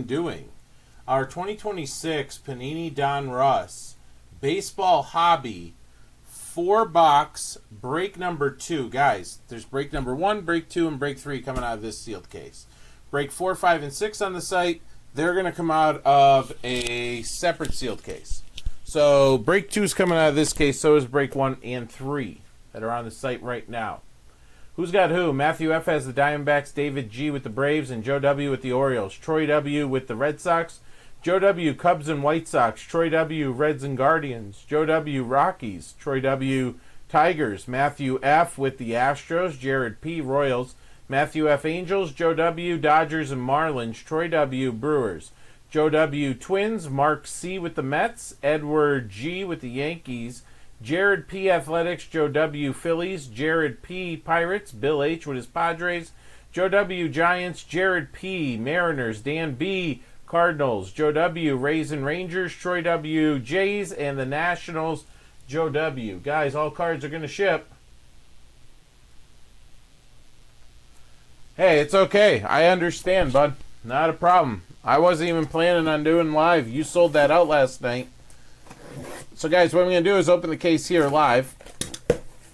Doing our 2026 Panini Donruss Baseball Hobby 4-box break number 2. Guys, there's break number 1, break 2, and break 3 coming out of this sealed case. Break 4, 5, and 6 on the site, they're going to come out of a separate sealed case. So break 2 is coming out of this case, so is break 1 and 3 that are on the site right now. Who's got who? Matthew F. has the Diamondbacks, David G. with the Braves, and Joe W. with the Orioles. Troy W. with the Red Sox, Joe W. Cubs and White Sox, Troy W. Reds and Guardians, Joe W. Rockies, Troy W. Tigers, Matthew F. with the Astros, Jared P. Royals, Matthew F. Angels, Joe W. Dodgers and Marlins, Troy W. Brewers, Joe W. Twins, Mark C. with the Mets, Edward G. with the Yankees, Jared P. Athletics, Joe W. Phillies, Jared P. Pirates, Bill H. with his Padres, Joe W. Giants, Jared P. Mariners, Dan B. Cardinals, Joe W. Rays and Rangers, Troy W. Jays, and the Nationals, Joe W. Guys, all cards are going to ship. Hey, it's okay. I understand, bud. Not a problem. I wasn't even planning on doing live. You sold that out last night. So guys, what I'm going to do is open the case here live.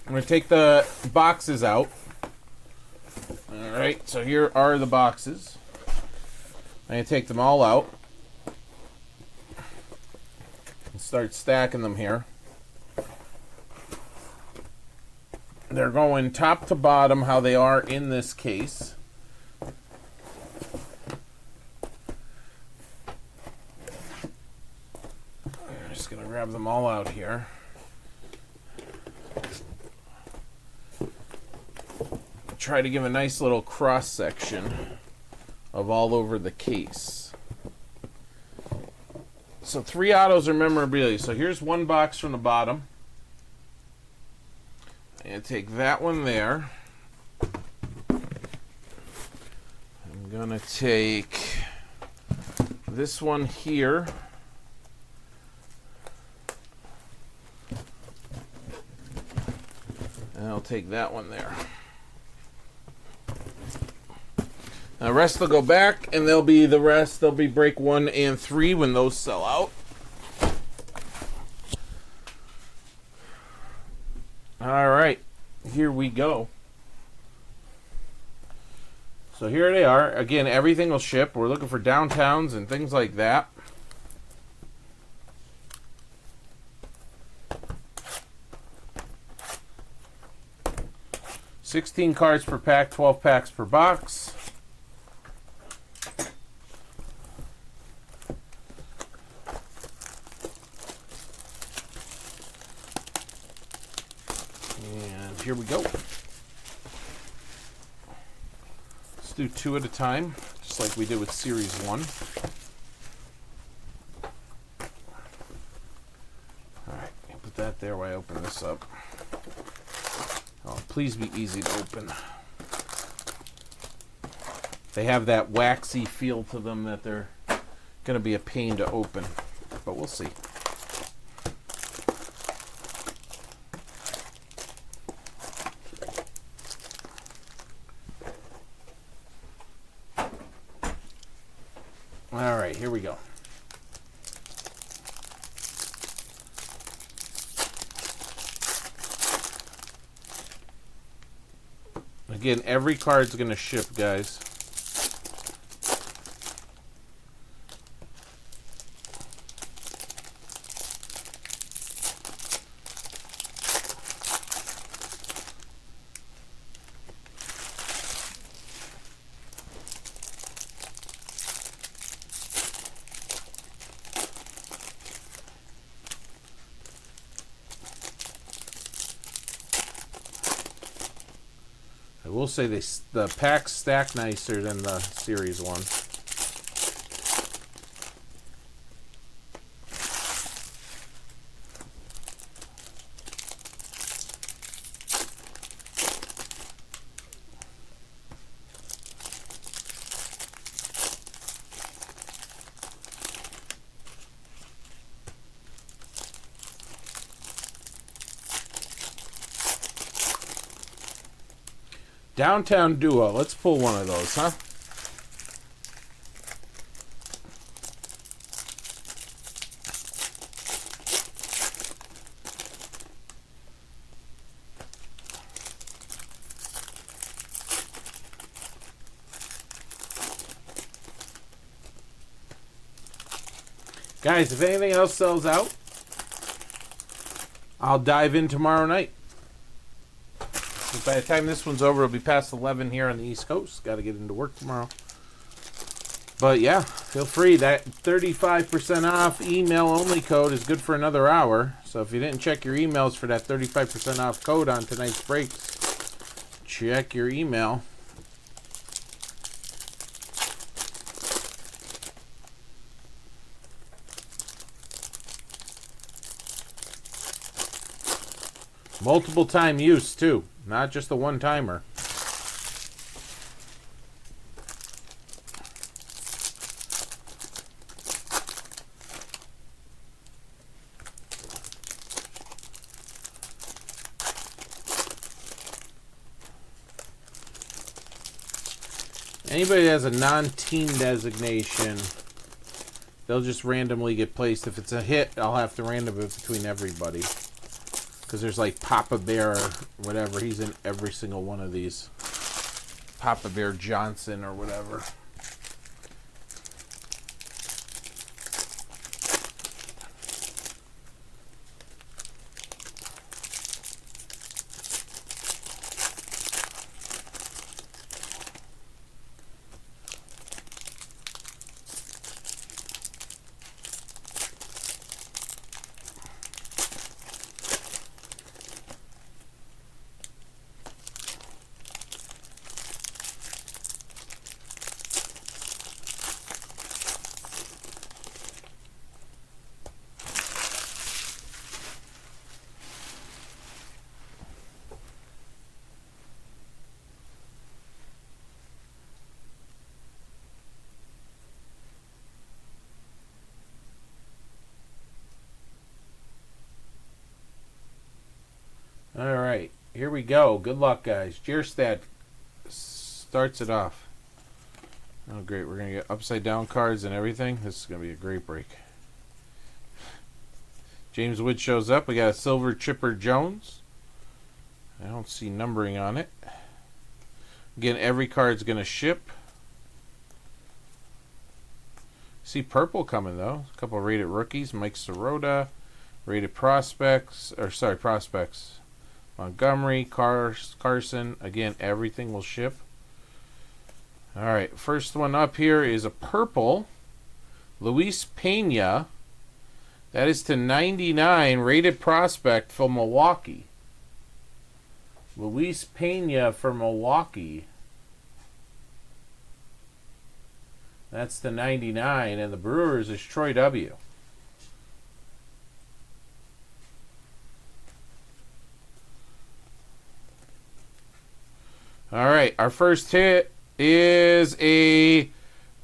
I'm going to take the boxes out. Alright, so here are the boxes. I'm going to take them all out and start stacking them here. They're going top to bottom how they are in this case. Gonna grab them all out here. Try to give a nice little cross section of all over the case. So 3 autos are memorabilia. So here's one box from the bottom. I'm gonna take that one there. I'm gonna take this one here. And I'll take that one there. Now the rest will go back, and they'll be the rest. They'll be break 1 and 3 when those sell out. All right, here we go. So here they are. Again, everything will ship. We're looking for downtowns and things like that. $16 cards per pack, 12 packs per box. And here we go. Let's do 2 at a time, just like we did with Series 1. Alright, put that there while I open this up. Oh, please be easy to open. They have that waxy feel to them that they're going to be a pain to open, but we'll see. All right, here we go. Again, every card's going to ship, guys. I will say the packs stack nicer than the Series 1. Downtown Duo. Let's pull one of those, huh? Guys, if anything else sells out, I'll dive in tomorrow night. By the time this one's over, it'll be past 11 here on the East Coast. Got to get into work tomorrow. But yeah, feel free. That 35% off email only code is good for another hour. So if you didn't check your emails for that 35% off code on tonight's breaks, check your email. Multiple time use too, not just a one-timer. Anybody that has a non-team designation, they'll just randomly get placed. If it's a hit, I'll have to random it between everybody. Because there's like Papa Bear or whatever. He's in every single one of these. Papa Bear Johnson or whatever. All right, here we go. Good luck, guys. Jerstad starts it off. Oh, great. We're going to get upside down cards and everything. This is going to be a great break. James Wood shows up. We got a silver Chipper Jones. I don't see numbering on it. Again, every card's going to ship. See purple coming, though. A couple of rated rookies. Mike Sirota. Rated prospects. Prospects. Montgomery, Carson. Again, everything will ship. All right, first one up here is a purple. Luis Pena. That is to 99. Rated prospect for Milwaukee. Luis Pena for Milwaukee. That's to 99. And the Brewers is Troy W. All right, our first hit is a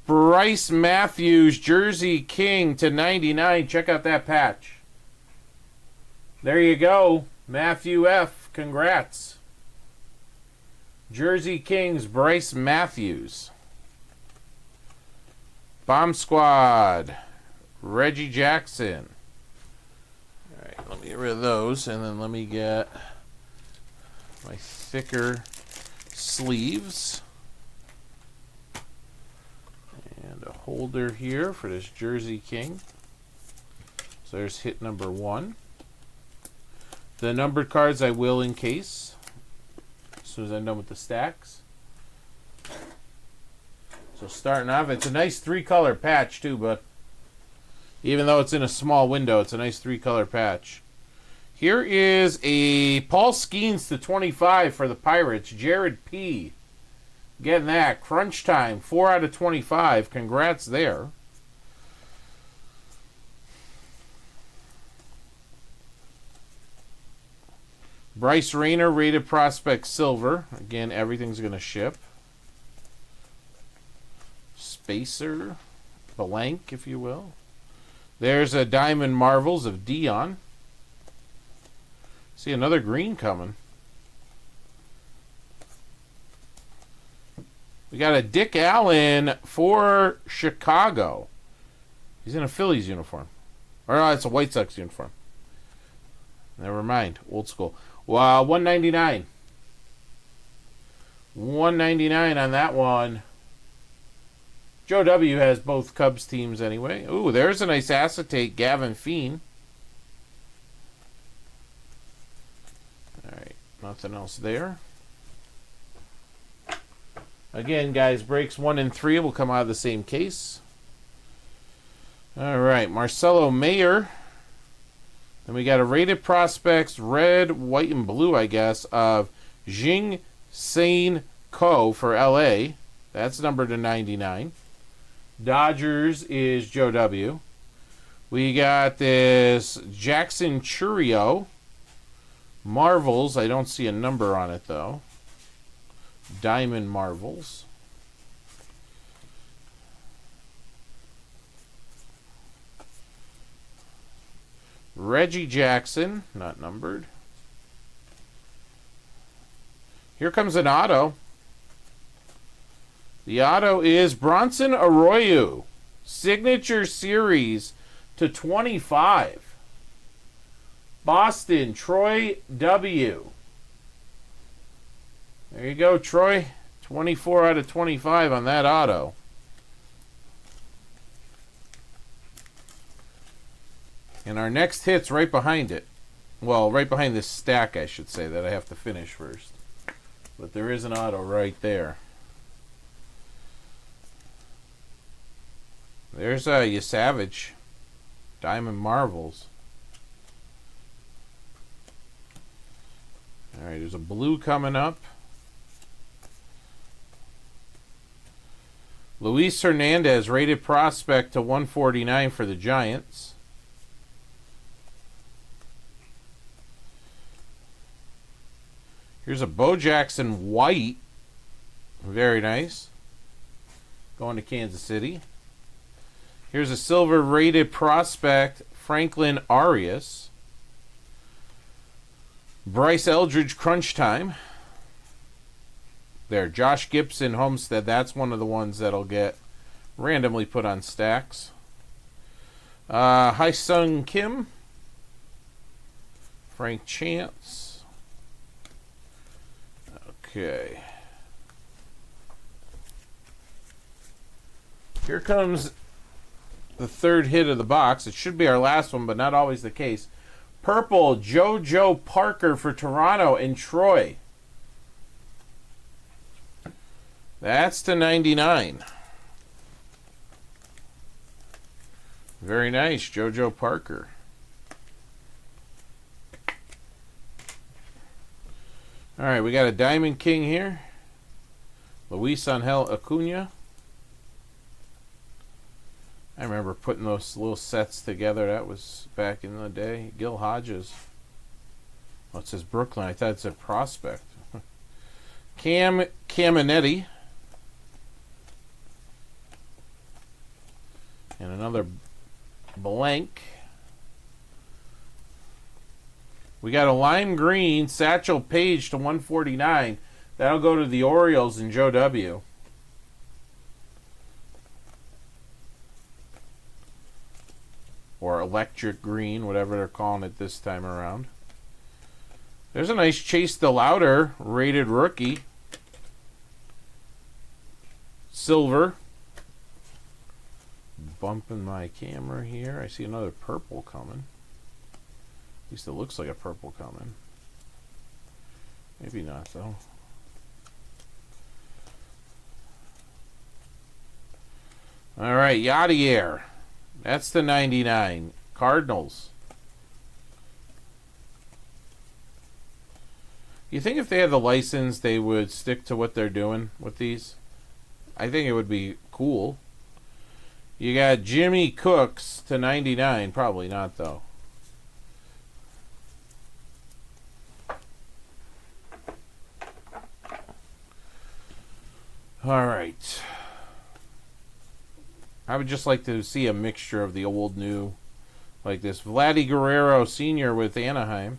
Bryce Matthews Jersey King to 99. Check out that patch. There you go. Matthew F. Congrats. Jersey Kings Bryce Matthews. Bomb Squad Reggie Jackson. All right, let me get rid of those, and then let me get my thicker sleeves and a holder here for this Jersey King. So there's hit number 1. The numbered cards I will encase as soon as I'm done with the stacks. So starting off, it's a nice 3-color patch too, but even though it's in a small window, it's a nice 3-color patch. Here is a Paul Skeens to 25 for the Pirates. Jared P. Getting that. Crunch time. 4 out of 25. Congrats there. Bryce Rayner, rated prospect silver. Again, everything's going to ship. Spacer. Blank, if you will. There's a Diamond Marvels of Dion. See another green coming. We got a Dick Allen for Chicago. He's in a Phillies uniform. Or no, it's a White Sox uniform. Never mind. Old school. Wow, $199. $199 on that one. Joe W. has both Cubs teams anyway. Ooh, there's a nice acetate, Gavin Feen. All right, nothing else there. Again, guys, breaks 1 and 3 will come out of the same case. All right, Marcelo Mayer. Then we got a rated prospects, red, white, and blue, I guess, of Jing Sain Ko for LA. That's numbered to 99. Dodgers is Joe W. We got this Jackson Churio. Marvels, I don't see a number on it, though. Diamond Marvels. Reggie Jackson, not numbered. Here comes an auto. The auto is Bronson Arroyo. Signature Series to 25. Boston, Troy W. There you go, Troy. 24 out of 25 on that auto. And our next hit's right behind it. Well, right behind this stack, I should say, that I have to finish first. But there is an auto right there. There's a Savage. Diamond Marvels. Alright, there's a blue coming up. Luis Hernandez, rated prospect to 149 for the Giants. Here's a Bo Jackson white. Very nice. Going to Kansas City. Here's a silver rated prospect, Franklin Arias. Bryce Eldridge, crunch time. There, Josh Gibson, Homestead. That's one of the ones that'll get randomly put on stacks. Hai-Sung Kim. Frank Chance. Okay. Here comes the third hit of the box. It should be our last one, but not always the case. Purple, JoJo Parker for Toronto and Troy. That's to 99. Very nice, JoJo Parker. All right, we got a Diamond King here. Luis Angel Acuna. I remember putting those little sets together. That was back in the day. Gil Hodges. Oh, it says Brooklyn. I thought it said Prospect. Cam Caminetti. And another blank. We got a lime green Satchel Paige to 149. That'll go to the Orioles and Joe W. Or electric green, whatever they're calling it this time around. There's a nice Chase DeLauter rated rookie. Silver. Bumping my camera here. I see another purple coming. At least it looks like a purple coming. Maybe not, though. All right, Yadier. That's the 99. Cardinals. You think if they had the license, they would stick to what they're doing with these? I think it would be cool. You got Jimmy Cooks to 99. Probably not, though. All right. I would just like to see a mixture of the old, new, like this. Vladdy Guerrero Sr. with Anaheim.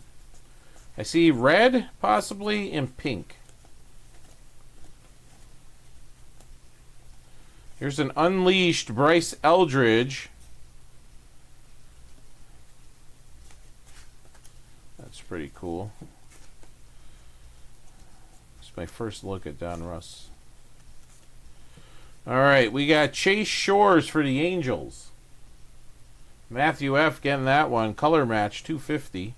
I see red, possibly, and pink. Here's an unleashed Bryce Eldridge. That's pretty cool. It's my first look at Donruss. All right, we got Chase Shores for the Angels. Matthew F. getting that one. Color match, 250.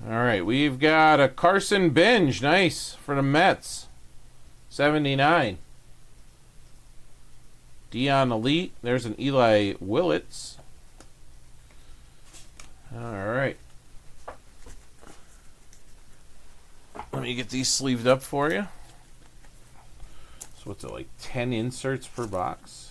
All right, we've got a Carson Benj. Nice, for the Mets. 79. Dion Elite. There's an Eli Willits. All right. Let me get these sleeved up for you. So what's it, like 10 inserts per box?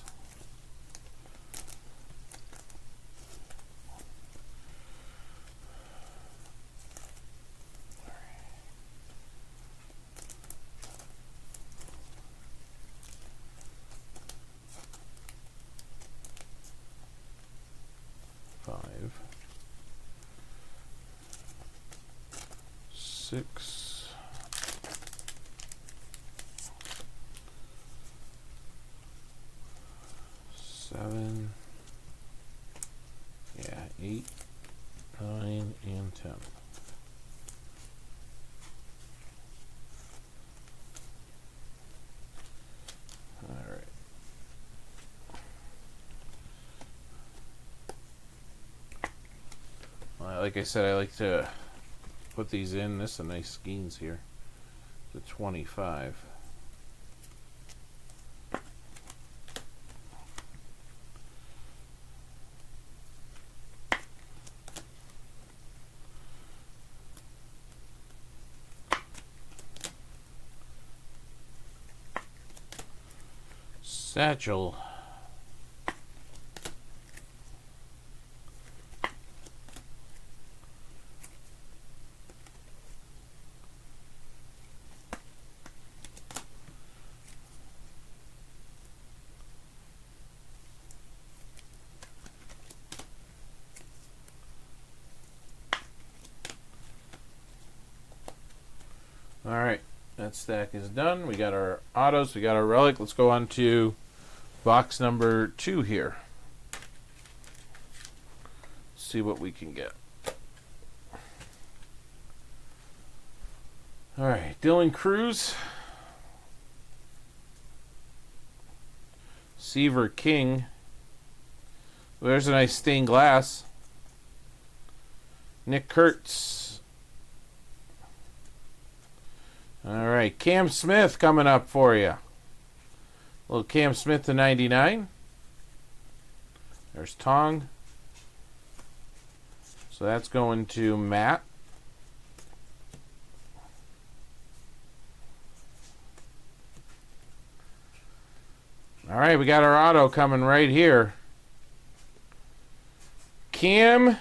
Five, 6, 7, yeah, 8, 9, and 10. All right. Like I said, I like to put these in. This is a nice skeins here. The 25. Satchel. All right, that stack is done. We got our autos, we got our relic. Let's go on to box number 2 here. See what we can get. All right, Dylan Cruz, Seaver King. There's a nice stained glass. Nick Kurtz. All right, Cam Smith coming up for you. Little Cam Smith to 99. There's Tong. So that's going to Matt. All right, we got our auto coming right here. Cam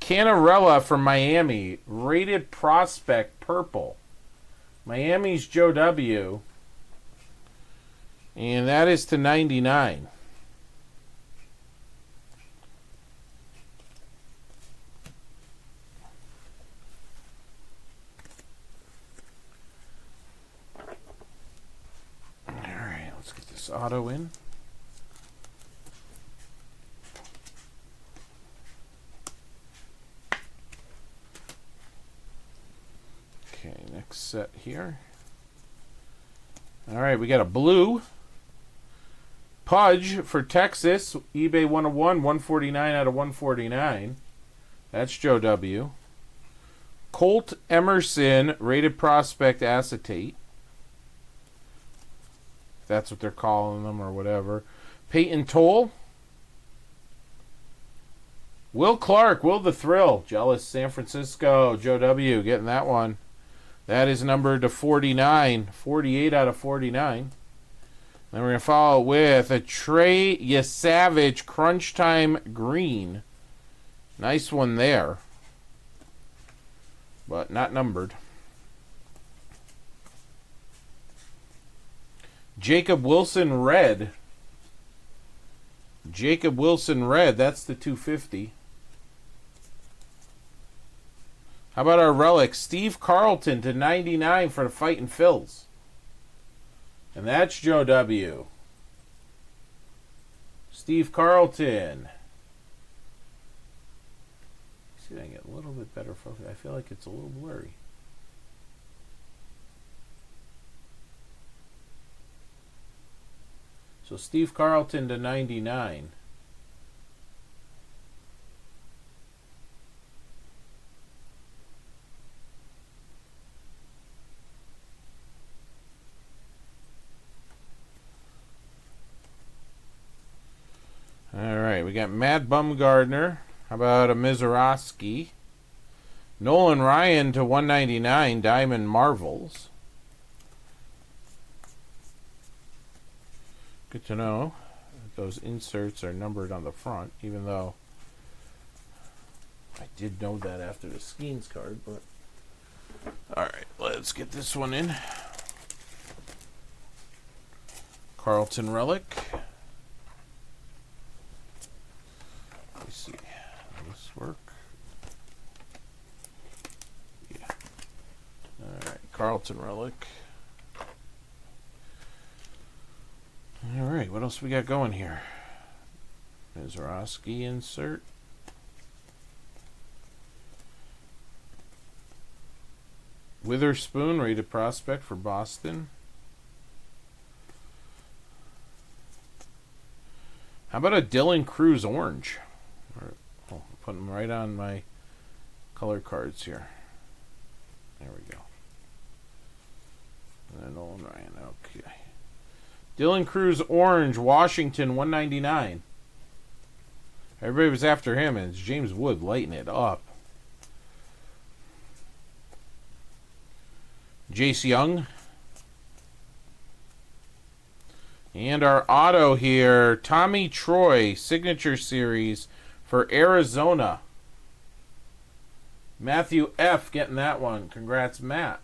Canarella from Miami. Rated prospect purple. Miami's Joe W. And that is to 99. All right, let's get this auto in. Okay, next set here. All right, we got a blue. Pudge for Texas. eBay 101, 149 out of 149. That's Joe W. Colt Emerson, rated prospect acetate. That's what they're calling them or whatever. Peyton Toll. Will Clark, Will the Thrill. Jealous San Francisco. Joe W. getting that one. That is numbered to 49. 48 out of 49. Then we're going to follow with a Trey Yesavage Crunch Time Green. Nice one there. But not numbered. Jacob Wilson Red. Jacob Wilson Red. That's the 250. How about our relic? Steve Carlton to 99 for the Fightin' Phils. And that's Joe W. Steve Carlton. see if I can get a little bit better focus. I feel like it's a little blurry. So Steve Carlton to 99. All right, we got Matt Bumgardner. How about a Mizorowski? Nolan Ryan to 199, Diamond Marvels. Good to know that those inserts are numbered on the front, even though I did know that after the Skeens card. But all right, let's get this one in. Carlton Relic. Let me see. Will this work? Yeah. All right, Carlton Relic. All right, what else we got going here? Mizorowski insert. Witherspoon, rated prospect for Boston. How about a Dylan Cruz orange? I'll put them right on my color cards here. There we go. And then Nolan Ryan. Okay. Dylan Cruz orange, Washington, 199. Everybody was after him, and it's James Wood lighting it up. Jace Young. And our auto here, Tommy Troy, Signature Series for Arizona. Matthew F. getting that one. Congrats, Matt.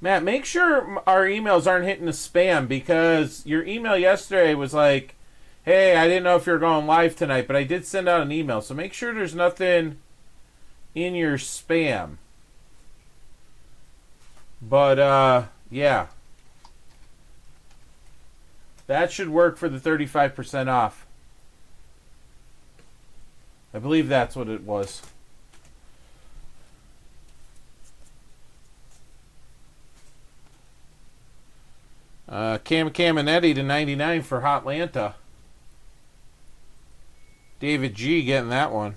Matt, make sure our emails aren't hitting the spam, because your email yesterday was like, hey, I didn't know if you were going live tonight, but I did send out an email. So make sure there's nothing in your spam. But, yeah. That should work for the 35% off. I believe that's what it was. Cam Caminetti to 99 for Hotlanta. David G getting that one.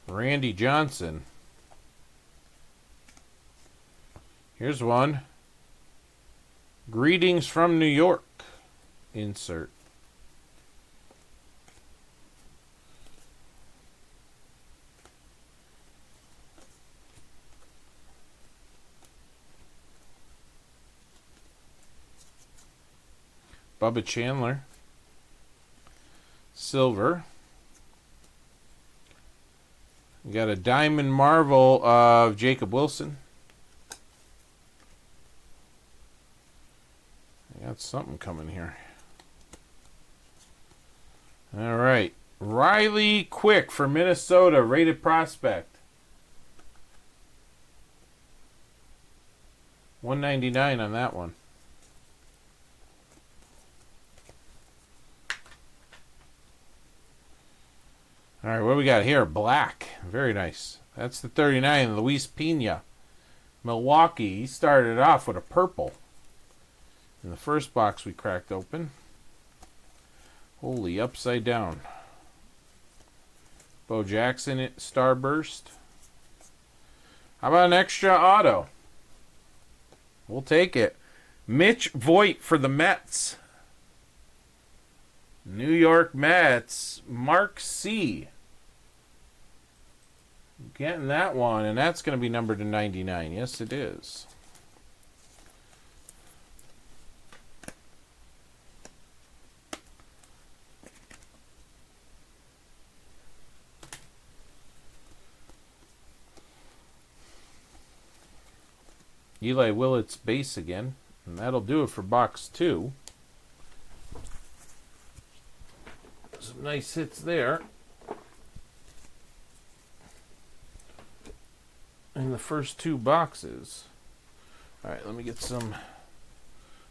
Randy Johnson. Here's one. Greetings from New York. Insert. Bubba Chandler. Silver. We got a Diamond Marvel of Jacob Wilson. I got something coming here. All right. Riley Quick for Minnesota, rated prospect. 199 on that one. All right, what do we got here? Black. Very nice. That's the 39, Luis Pena. Milwaukee. He started off with a purple in the first box we cracked open. Holy, upside down. Bo Jackson, Starburst. How about an extra auto? We'll take it. Mitch Voigt for the Mets. New York Mets. Mark C. Getting that one, and that's going to be numbered to 99. Yes, it is. Eli Willett's base again. And that'll do it for box 2. Some nice hits there. In the first 2 boxes. Alright, let me get some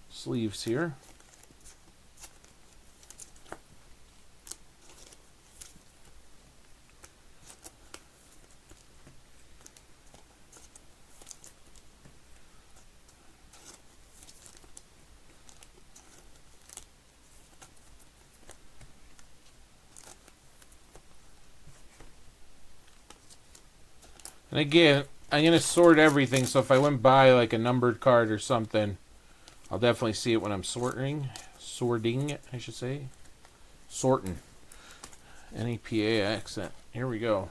sleeves here. And again, I'm going to sort everything, so if I went by like a numbered card or something, I'll definitely see it when I'm sorting, I should say. Sorting. NEPA accent. Here we go.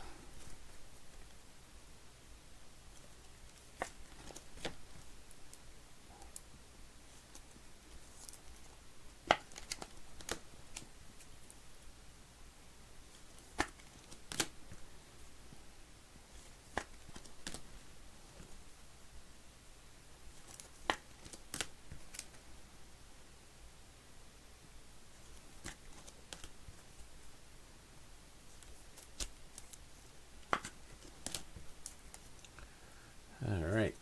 All right.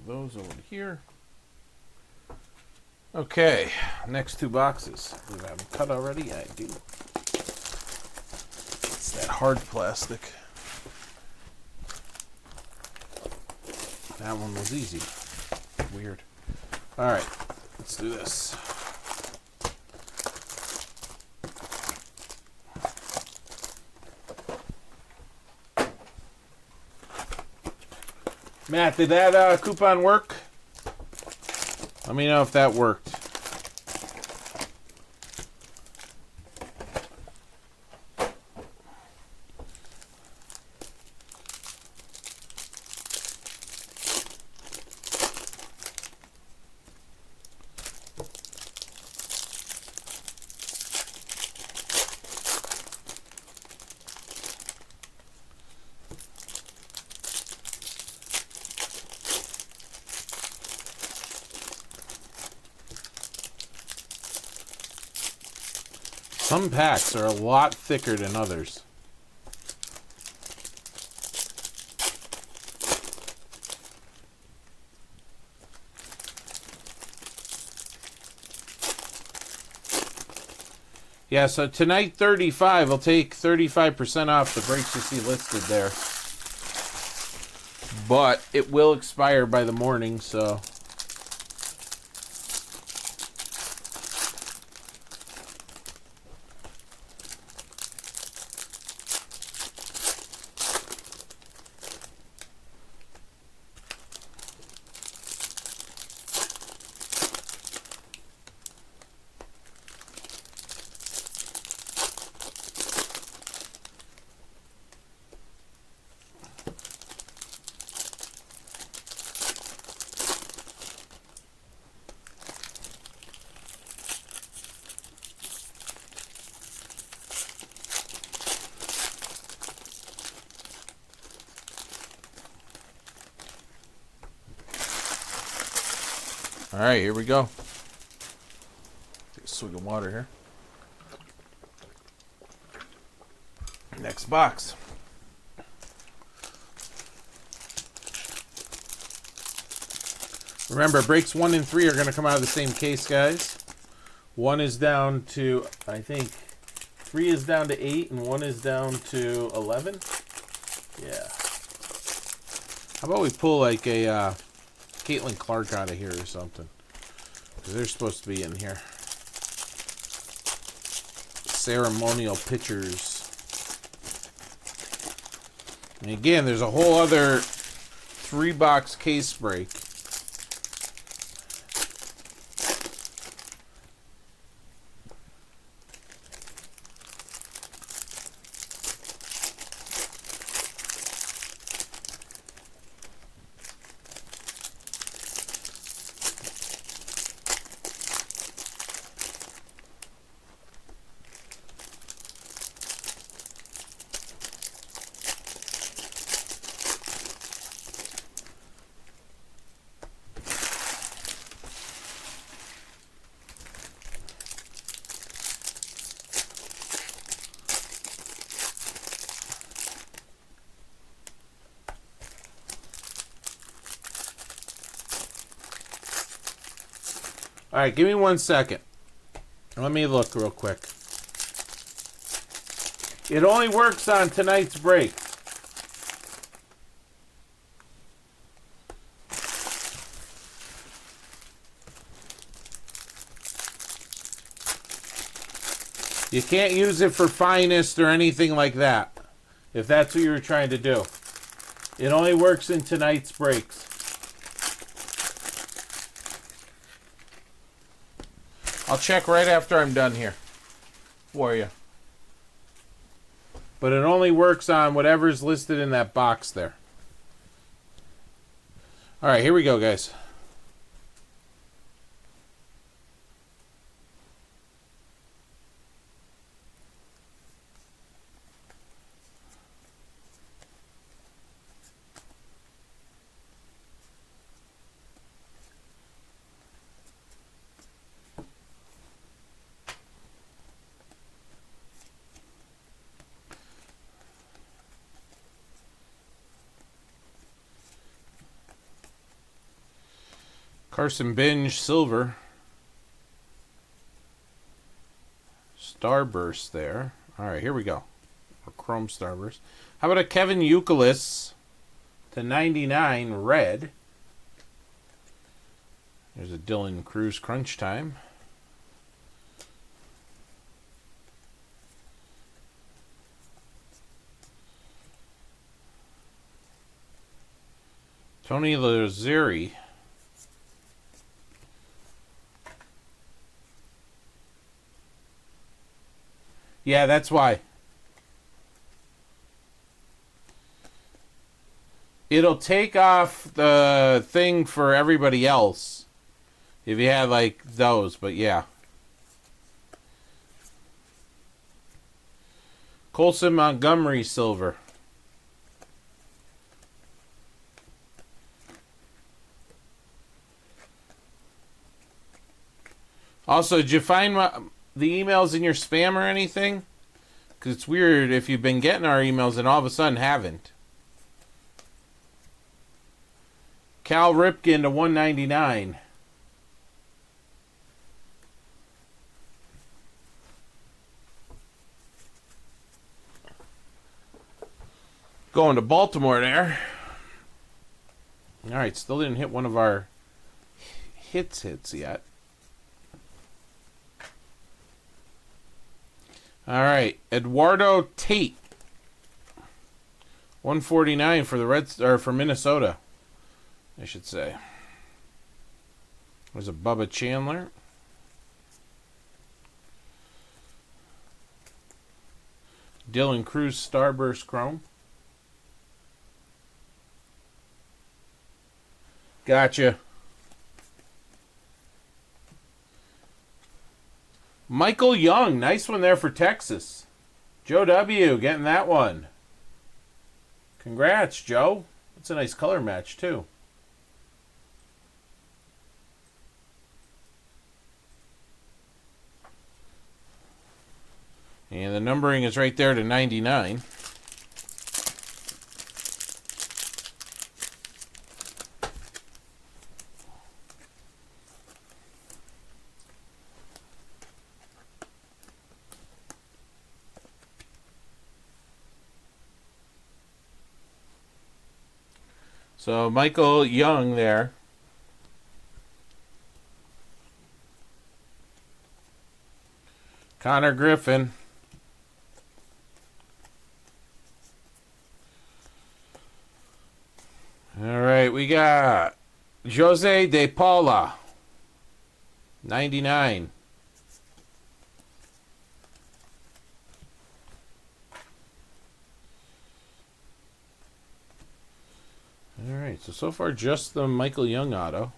Those over here. Okay, next 2 boxes. Do I have them cut already? I do. It's that hard plastic. That one was easy. Weird. All right, let's do this. Matt, did that coupon work? Let me know if that worked. Some packs are a lot thicker than others. Yeah, so tonight 35 will take 35% off the breaks you see listed there. But it will expire by the morning, so... All right, here we go. Take a swig of water here. Next box. Remember, breaks 1 and 3 are going to come out of the same case, guys. 1 is down to, I think, 3 is down to 8, and 1 is down to 11. Yeah. How about we pull like a Caitlin Clark out of here or something? Because they're supposed to be in here. Ceremonial pictures. And again, there's a whole other 3-box case break. All right, give me 1 second. Let me look real quick. It only works on tonight's break. You can't use it for finest or anything like that, if that's what you were trying to do. It only works in tonight's breaks. I'll check right after I'm done here for you. But it only works on whatever's listed in that box there. All right, here we go, guys. Carson Binge, silver. Starburst there. All right, here we go. Or Chrome Starburst. How about a Kevin Youkilis /99, red. There's a Dylan Cruz Crunch Time. Tony Lazzeri. Yeah, that's why. It'll take off the thing for everybody else if you have like those, but yeah. Colson Montgomery, silver. Also, did you find the emails in your spam or anything? Because it's weird if you've been getting our emails and all of a sudden haven't. Cal Ripken /199. Going to Baltimore there. All right, still didn't hit one of our hits yet. All right, Eduardo Tate, 149 for the Reds, or for Minnesota, I should say. There's a Bubba Chandler. Dylan Cruz Starburst Chrome. Gotcha. Michael Young, nice one there for Texas. Joe W. getting that one. Congrats, Joe. That's a nice color match, too. And the numbering is right there to 99. So Michael Young there. Connor Griffin. All right, we got Jose De Paula, 99. All right, so far just the Michael Young auto.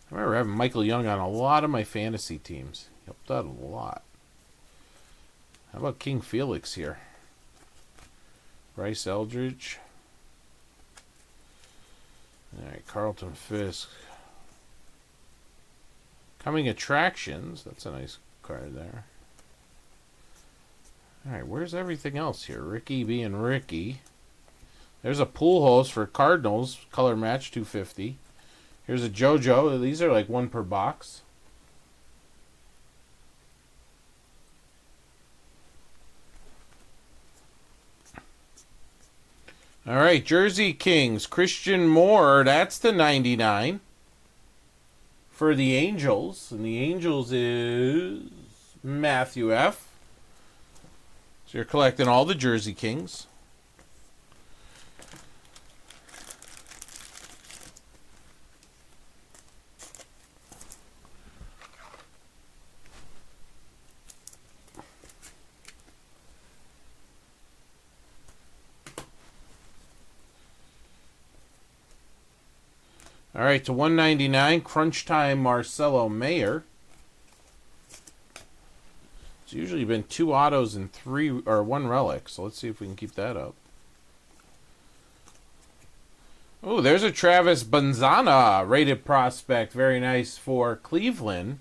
I remember having Michael Young on a lot of my fantasy teams. Helped out a lot. How about King Felix here? Bryce Eldridge. All right, Carlton Fisk. Coming Attractions. That's a nice card there. All right, where's everything else here? Ricky being Ricky. There's a pool hose for Cardinals. Color match, 250. Here's a JoJo. These are like one per box. All right, Jersey Kings, Christian Moore. That's the 99 for the Angels. And the Angels is Matthew F. So you're collecting all the Jersey Kings. All right, to 199, Crunch Time Marcelo Mayer. It's usually been 2 autos and 1 relic, so let's see if we can keep that up. Oh, there's a Travis Banzana rated prospect. Very nice for Cleveland.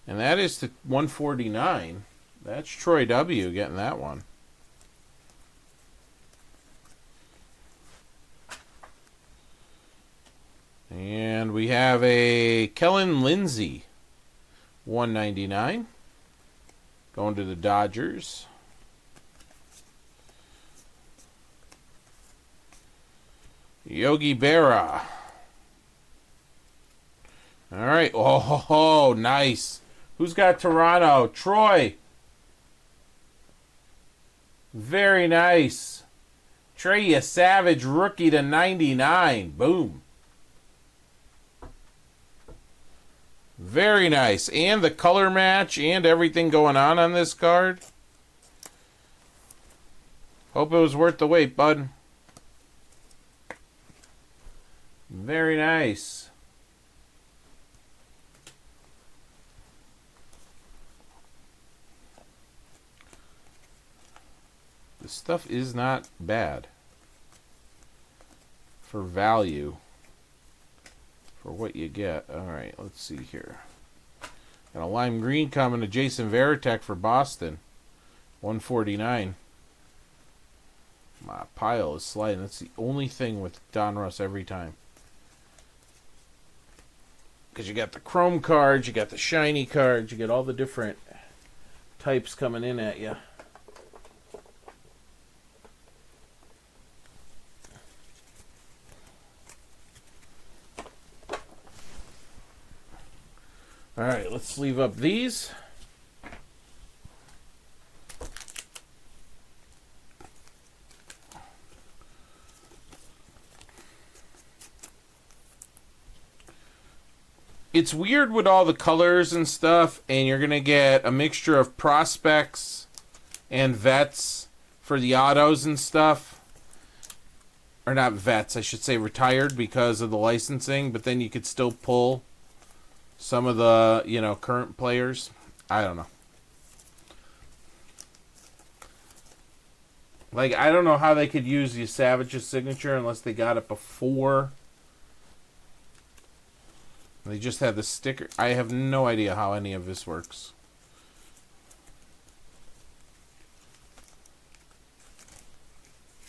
And that is to 149. That's Troy W. getting that one. And we have a Kellen Lindsey, 199, going to the Dodgers. Yogi Berra. All right. Oh, nice. Who's got Toronto? Troy. Very nice. Trey Savage, rookie to 99. Boom. Very nice. And the color match and everything going on this card. Hope it was worth the wait, bud. Very nice. This stuff is not bad for value. For what you get. Alright, let's see here. Got a lime green coming to Jason Varitek for Boston. 149. My pile is sliding. That's the only thing with Donruss every time. Because you got the chrome cards, you got the shiny cards, you get all the different types coming in at you. All right, let's sleeve up these. It's weird with all the colors and stuff, and you're going to get a mixture of prospects and vets for the autos and stuff. Or not vets, I should say retired because of the licensing, but then you could still pull some of the, current players. I don't know. Like, I don't know how they could use the Savage's signature unless they got it before. They just had the sticker. I have no idea how any of this works.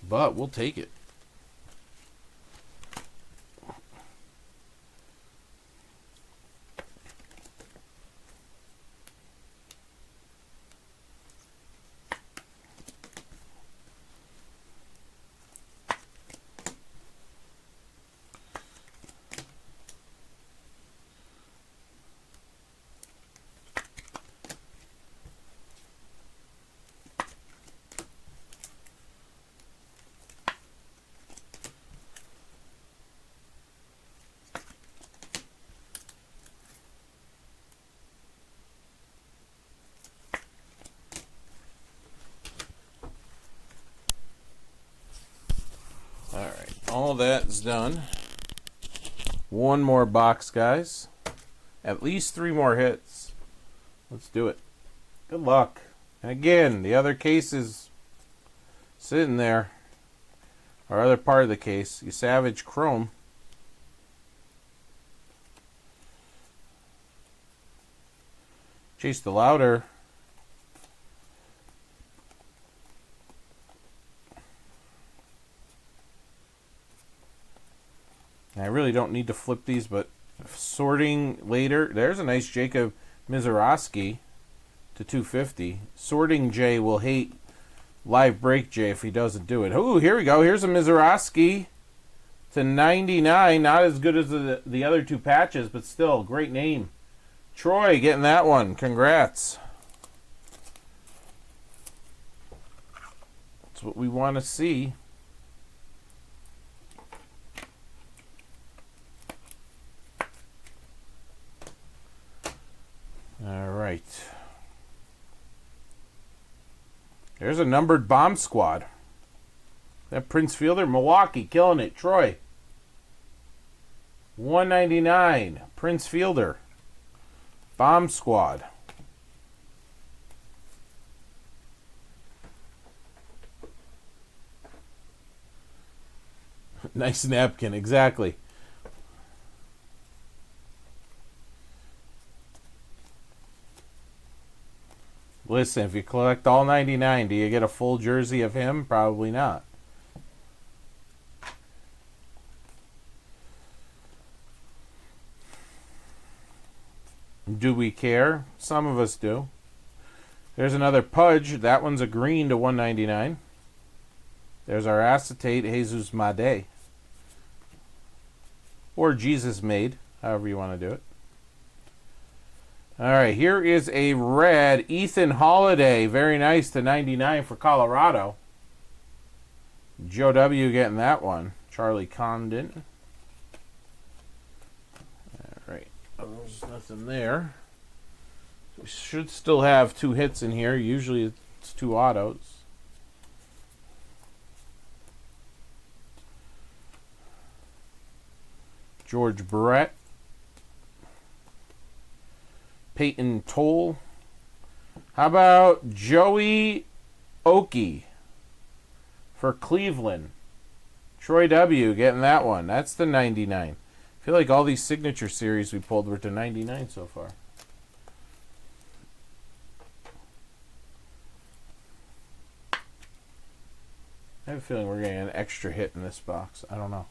But we'll take it. Alright, all that's done. One more box, guys. At least 3 more hits. Let's do it. Good luck. And again, the other case is sitting there. Our other part of the case, you Savage Chrome. Chase the Louder. I really don't need to flip these, but sorting later. There's a nice Jacob Mizorowski to 250. Sorting Jay will hate live break Jay if he doesn't do it. Ooh, here we go. Here's a Mizorowski to 99. Not as good as the other two patches, but still, great name. Troy getting that one. Congrats. That's what we want to see. All right. There's a numbered bomb squad. That Prince Fielder, Milwaukee, killing it. Troy. 199. Prince Fielder. Bomb squad. Nice napkin, exactly. Listen, if you collect all 99, do you get a full jersey of him? Probably not. Do we care? Some of us do. There's another Pudge. That one's a green to 199. There's our acetate, Jesus Made. Or Jesus Made, however you want to do it. All right, here is a red Ethan Holiday. Very nice to 99 for Colorado. Joe W. getting that one. Charlie Condon. All right, there's nothing there. We should still have 2 hits in here. Usually it's 2 autos. George Brett. Peyton Toll. How about Joey Oakey for Cleveland? Troy W. getting that one. That's the 99. I feel like all these signature series we pulled were to 99 so far. I have a feeling we're getting an extra hit in this box. I don't know.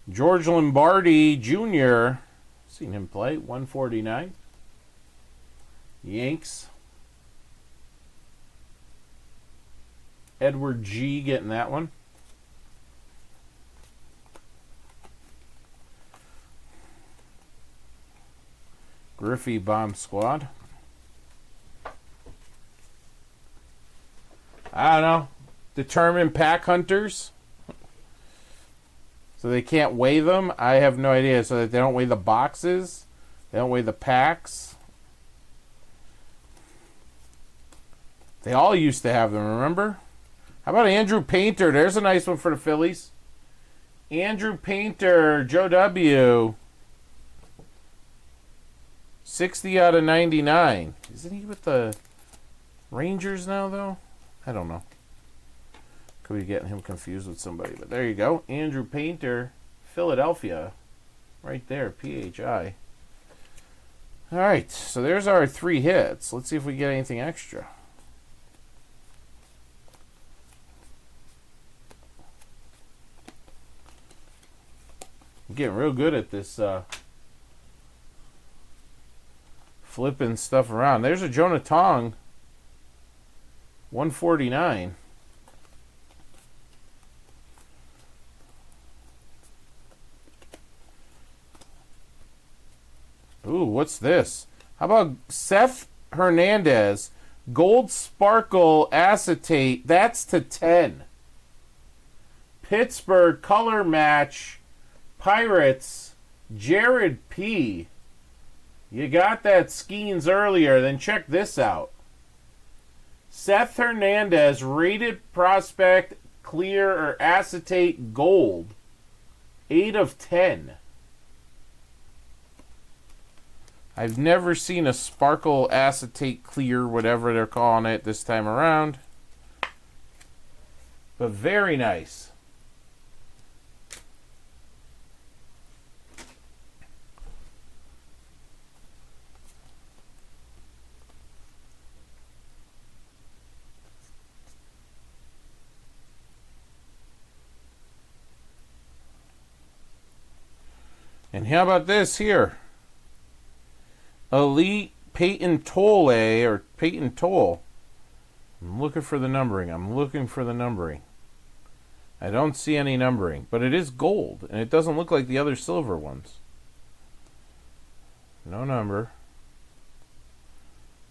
George Lombardi Jr. Seen him play. 149. Yanks. Edward G. getting that one. Griffey Bomb Squad. I don't know. Determined pack hunters. So they can't weigh them? I have no idea. So that they don't weigh the boxes? They don't weigh the packs? They all used to have them, remember? How about Andrew Painter? There's a nice one for the Phillies. Andrew Painter, Joe W. 60 out of 99. Isn't he with the Rangers now, though? I don't know. Could be getting him confused with somebody. But there you go. Andrew Painter, Philadelphia. Right there, PHI. All right, so there's our 3 hits. Let's see if we get anything extra. I'm getting real good at this flipping stuff around. There's a Jonah Tong. 149. Ooh, what's this? How about Seth Hernandez? Gold Sparkle Acetate. That's to 10. Pittsburgh Color Match. Pirates. Jared P. You got that Skeens earlier. Then check this out. Seth Hernandez, rated prospect, clear or acetate gold. 8 of 10. I've never seen a sparkle acetate clear, whatever they're calling it this time around. But very nice. And how about this here? Elite Peyton Tolle or Peyton Toll. I'm looking for the numbering. I don't see any numbering, but it is gold, and it doesn't look like the other silver ones. No number.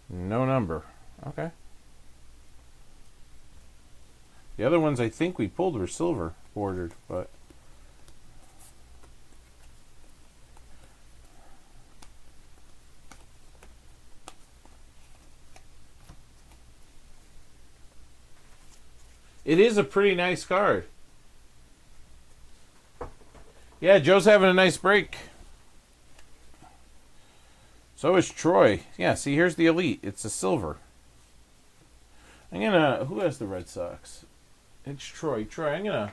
No number. Okay. The other ones I think we pulled were silver bordered, but it is a pretty nice card. Yeah, Joe's having a nice break. So is Troy. Yeah, see, here's the Elite. It's a silver. Who has the Red Sox? It's Troy. I'm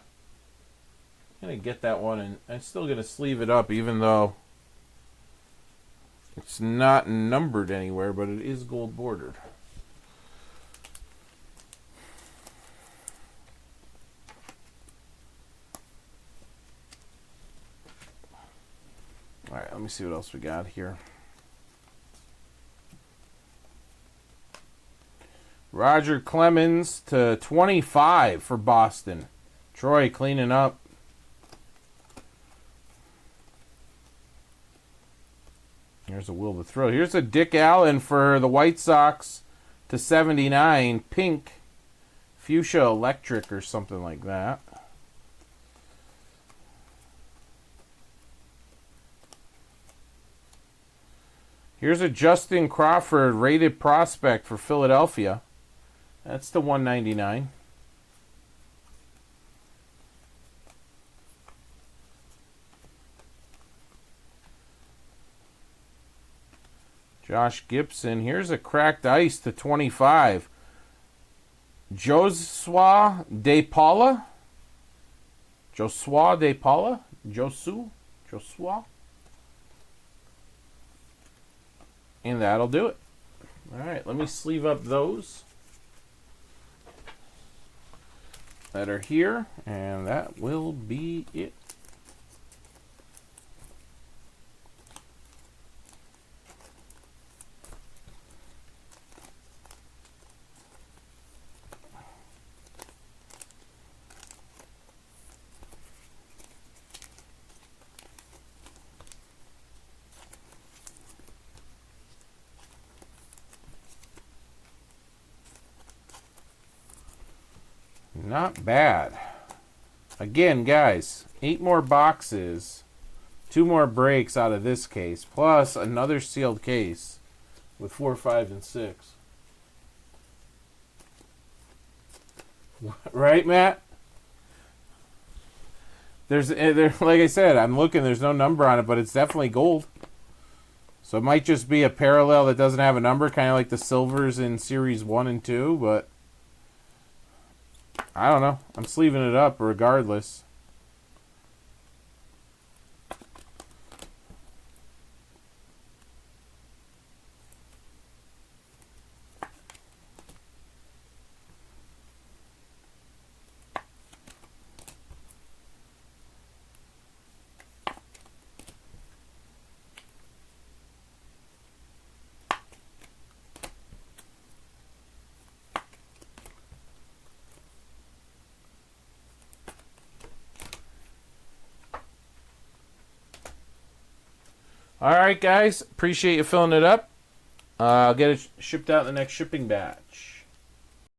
gonna get that one, and I'm still gonna sleeve it up, even though it's not numbered anywhere, but it is gold bordered. All right, let me see what else we got here. Roger Clemens to 25 for Boston. Troy cleaning up. Here's a Will to Thrill. Here's a Dick Allen for the White Sox to 79. Pink. Fuchsia Electric or something like that. Here's a Justin Crawford rated prospect for Philadelphia. That's the 199. Josh Gibson. Here's a cracked ice to 25. Joshua De Paula. And that'll do it. All right, let me sleeve up those that are here, and that will be it. Not bad. Again, guys, 8 more boxes, 2 more breaks out of this case, plus another sealed case with 4, 5, and 6. Right, Matt? There's like I said, I'm looking, there's no number on it, but it's definitely gold. So it might just be a parallel that doesn't have a number, kind of like the silvers in Series 1 and 2, but I don't know. I'm sleeving it up regardless. All right, guys. Appreciate you filling it up. I'll get it shipped out in the next shipping batch.